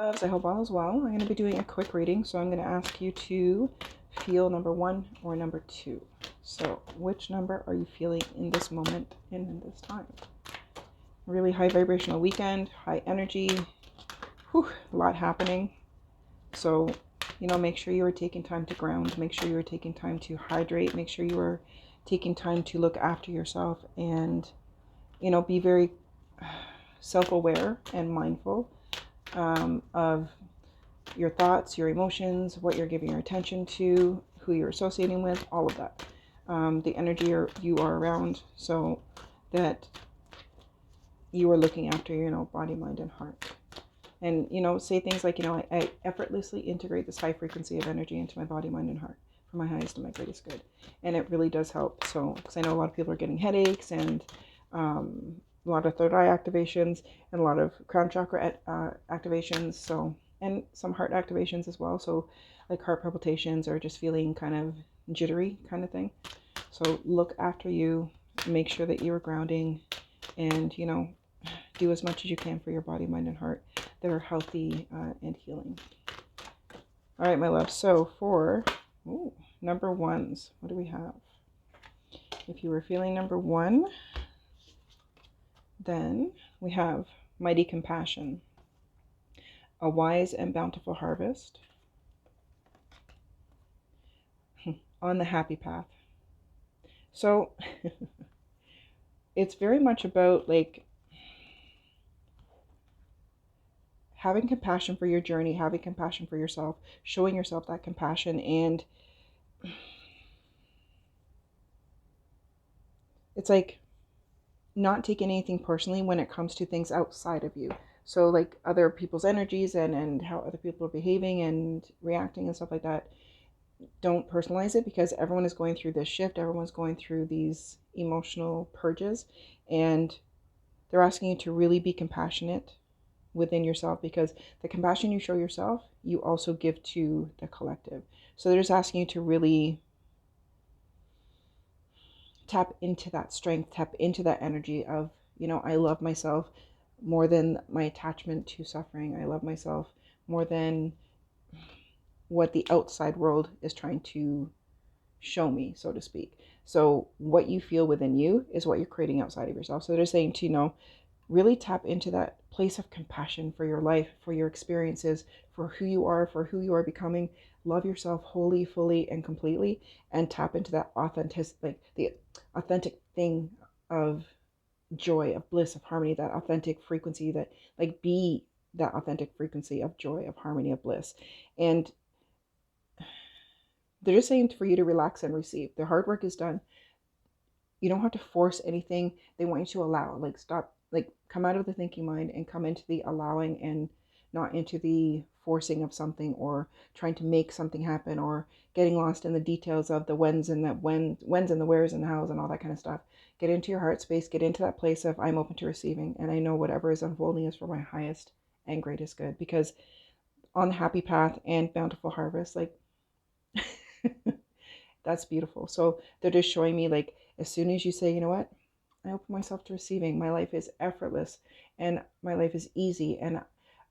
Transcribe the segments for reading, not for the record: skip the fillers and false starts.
I hope all is well. I'm going to be doing a quick reading, so I'm going to ask you to feel number 1 or number 2. So which number are you feeling in this moment and in this time? Really high vibrational weekend, high energy, a lot happening. So, make sure you are taking time to ground, make sure you are taking time to hydrate, make sure you are taking time to look after yourself and, be very self-aware and mindful of your thoughts, your emotions, what you're giving your attention to, who you're associating with, all of that. The energy you are around, so that you are looking after your body, mind, and heart. And, say things like, I effortlessly integrate this high frequency of energy into my body, mind, and heart for my highest and my greatest good. And it really does help. So, because I know a lot of people are getting headaches and a lot of third eye activations and a lot of crown chakra activations. So, and some heart activations as well. So like heart palpitations or just feeling kind of jittery kind of thing. So look after you, make sure that you are grounding and, do as much as you can for your body, mind, and heart that are healthy and healing. All right, my love. So for number ones, what do we have? If you were feeling number 1, then we have mighty compassion, a wise and bountiful harvest, on the happy path. So it's very much about like having compassion for your journey, having compassion for yourself, showing yourself that compassion, and it's like not taking anything personally when it comes to things outside of you. So like other people's energies and how other people are behaving and reacting and stuff like that. Don't personalize it, because everyone is going through this shift. Everyone's going through these emotional purges, and they're asking you to really be compassionate within yourself, because the compassion you show yourself, you also give to the collective. So they're just asking you to really tap into that strength, tap into that energy of, I love myself more than my attachment to suffering. I love myself more than what the outside world is trying to show me, so to speak. So what you feel within you is what you're creating outside of yourself. So they're saying to, really tap into that place of compassion for your life, for your experiences, for who you are becoming. Love yourself wholly, fully, and completely, and tap into that like the authentic thing of joy, of bliss, of harmony, that authentic frequency, that like be that authentic frequency of joy, of harmony, of bliss. And they're just saying for you to relax and receive. The hard work is done. You don't have to force anything. They want you to allow, like stop, like come out of the thinking mind and come into the allowing, and not into the forcing of something or trying to make something happen or getting lost in the details of the whens and the whens and the wheres and the hows and all that kind of stuff. Get into your heart space, get into that place of I'm open to receiving, and I know whatever is unfolding is for my highest and greatest good. Because on the happy path and bountiful harvest, like that's beautiful. So they're just showing me, like, as soon as you say, you know what, I open myself to receiving, my life is effortless and my life is easy, and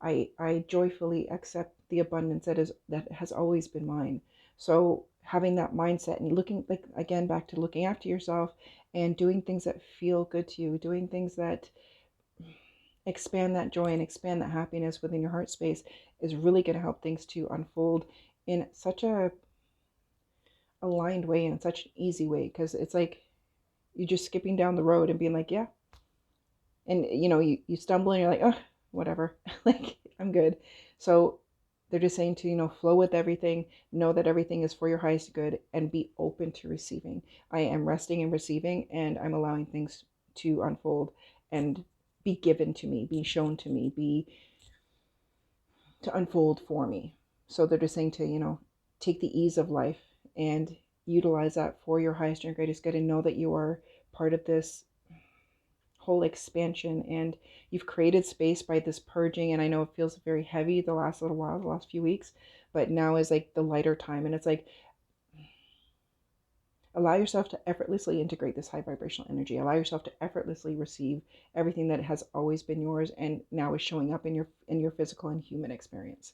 I joyfully accept the abundance that has always been mine. So having that mindset and looking, like, again, back to looking after yourself and doing things that feel good to you, doing things that expand that joy and expand that happiness within your heart space is really going to help things to unfold in such a aligned way, in such an easy way, because it's like you're just skipping down the road and being like, yeah. And you stumble and you're like, oh, whatever. Like, I'm good. So they're just saying to, flow with everything, know that everything is for your highest good, and be open to receiving. I am resting and receiving, and I'm allowing things to unfold and be given to me, be shown to me, to unfold for me. So they're just saying to, take the ease of life and utilize that for your highest and greatest good, and know that you are part of this whole expansion, and you've created space by this purging. And I know it feels very heavy the last little while, the last few weeks, but now is like the lighter time. And it's like Allow yourself to effortlessly integrate this high vibrational energy. Allow yourself to effortlessly receive everything that has always been yours and now is showing up in your physical and human experience.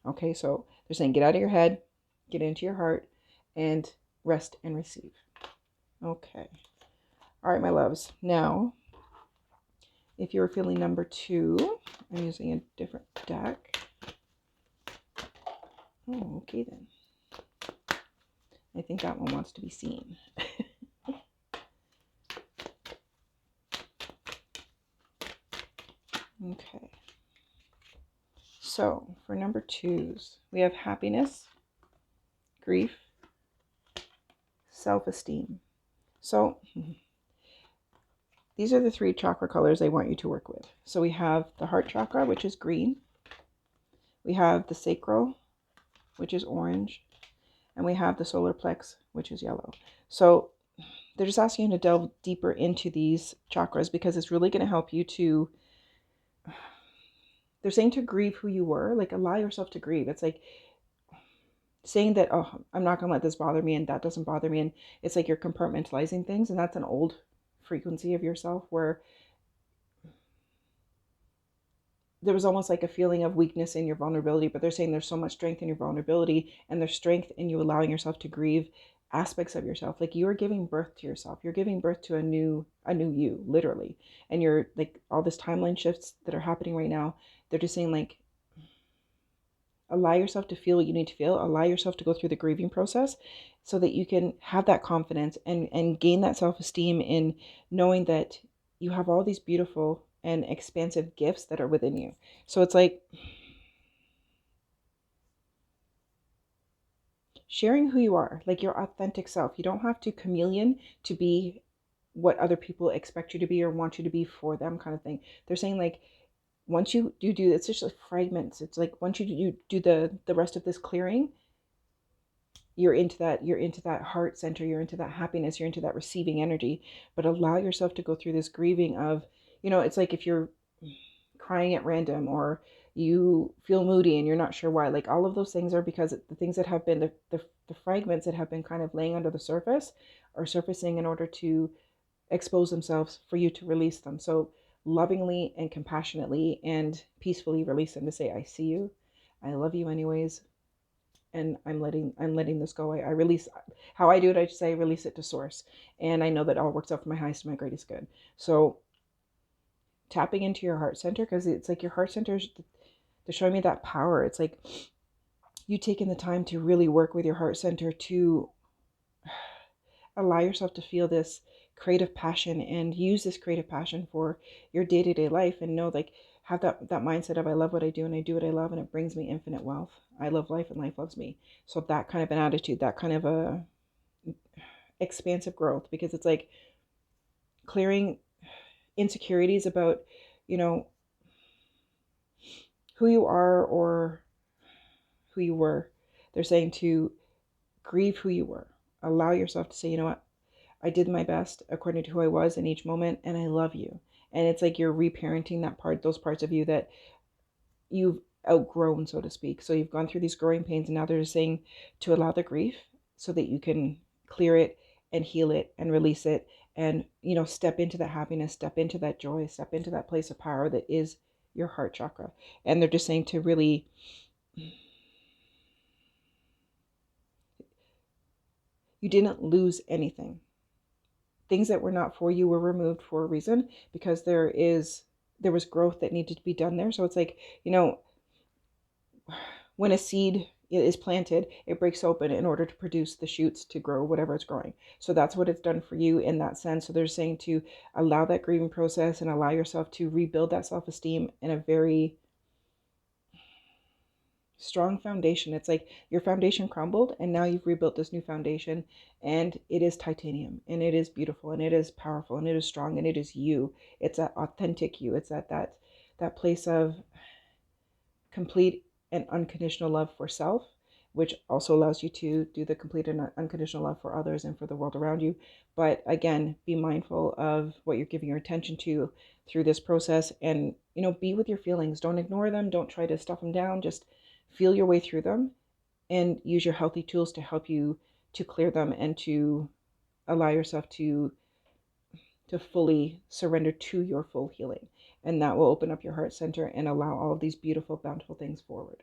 Okay, so they're saying get out of your head, get into your heart, and rest and receive. Okay. All right, my loves. Now, if you're feeling number 2, I'm using a different deck. Oh, okay then. I think that one wants to be seen. Okay. So, for number 2s, we have happiness, grief, self-esteem. So, these are the 3 chakra colors I want you to work with. So we have the heart chakra, which is green. We have the sacral, which is orange. And we have the solar plex, which is yellow. So they're just asking you to delve deeper into these chakras because it's really going to help you to, they're saying to grieve who you were, like allow yourself to grieve. It's like saying that, oh, I'm not going to let this bother me and that doesn't bother me. And it's like you're compartmentalizing things, and that's an old frequency of yourself where there was almost like a feeling of weakness in your vulnerability, but they're saying there's so much strength in your vulnerability, and there's strength in you allowing yourself to grieve aspects of yourself. Like you are giving birth to yourself. You're giving birth to a new you, literally. And you're like all this timeline shifts that are happening right now. They're just saying like, allow yourself to feel what you need to feel. Allow yourself to go through the grieving process so that you can have that confidence and gain that self-esteem in knowing that you have all these beautiful and expansive gifts that are within you. So it's like sharing who you are, like your authentic self. You don't have to chameleon to be what other people expect you to be or want you to be for them, kind of thing. They're saying like, once you do it's just like fragments. It's like once you do the rest of this clearing, you're into that heart center, you're into that happiness, you're into that receiving energy. But allow yourself to go through this grieving of, it's like if you're crying at random or you feel moody and you're not sure why, like all of those things are because the things that have been the fragments that have been kind of laying under the surface are surfacing in order to expose themselves for you to release them. So lovingly and compassionately and peacefully release them to say, I see you, I love you anyways, and I'm letting this go. I release. How I do it, I just say I release it to source, and I know that all works out for my highest and my greatest good. So tapping into your heart center, because it's like your heart center, they're showing me that power. It's like you taking the time to really work with your heart center to allow yourself to feel this creative passion and use this creative passion for your day-to-day life, and know, like, have that mindset of I love what I do and I do what I love and it brings me infinite wealth. I love life and life loves me. So that kind of an attitude, that kind of a expansive growth, because it's like clearing insecurities about, who you are or who you were. They're saying to grieve who you were. Allow yourself to say, you know what? I did my best according to who I was in each moment, and I love you. And it's like you're reparenting those parts of you that you've outgrown, so to speak. So you've gone through these growing pains, and now they're just saying to allow the grief so that you can clear it and heal it and release it and, step into that happiness, step into that joy, step into that place of power that is your heart chakra. And they're just saying to really you didn't lose anything. Things that were not for you were removed for a reason, because there was growth that needed to be done there. So it's like, when a seed is planted, it breaks open in order to produce the shoots to grow whatever it's growing. So that's what it's done for you in that sense. So they're saying to allow that grieving process and allow yourself to rebuild that self-esteem in a very strong foundation. It's like your foundation crumbled and now you've rebuilt this new foundation, and it is titanium, and it is beautiful, and it is powerful, and it is strong, and it is you. It's that authentic you. It's that place of complete and unconditional love for self, which also allows you to do the complete and unconditional love for others and for the world around you. But again, be mindful of what you're giving your attention to through this process, and be with your feelings. Don't ignore them. Don't try to stuff them down. Just feel your way through them and use your healthy tools to help you to clear them and to allow yourself to fully surrender to your full healing. And that will open up your heart center and allow all of these beautiful, bountiful things forward.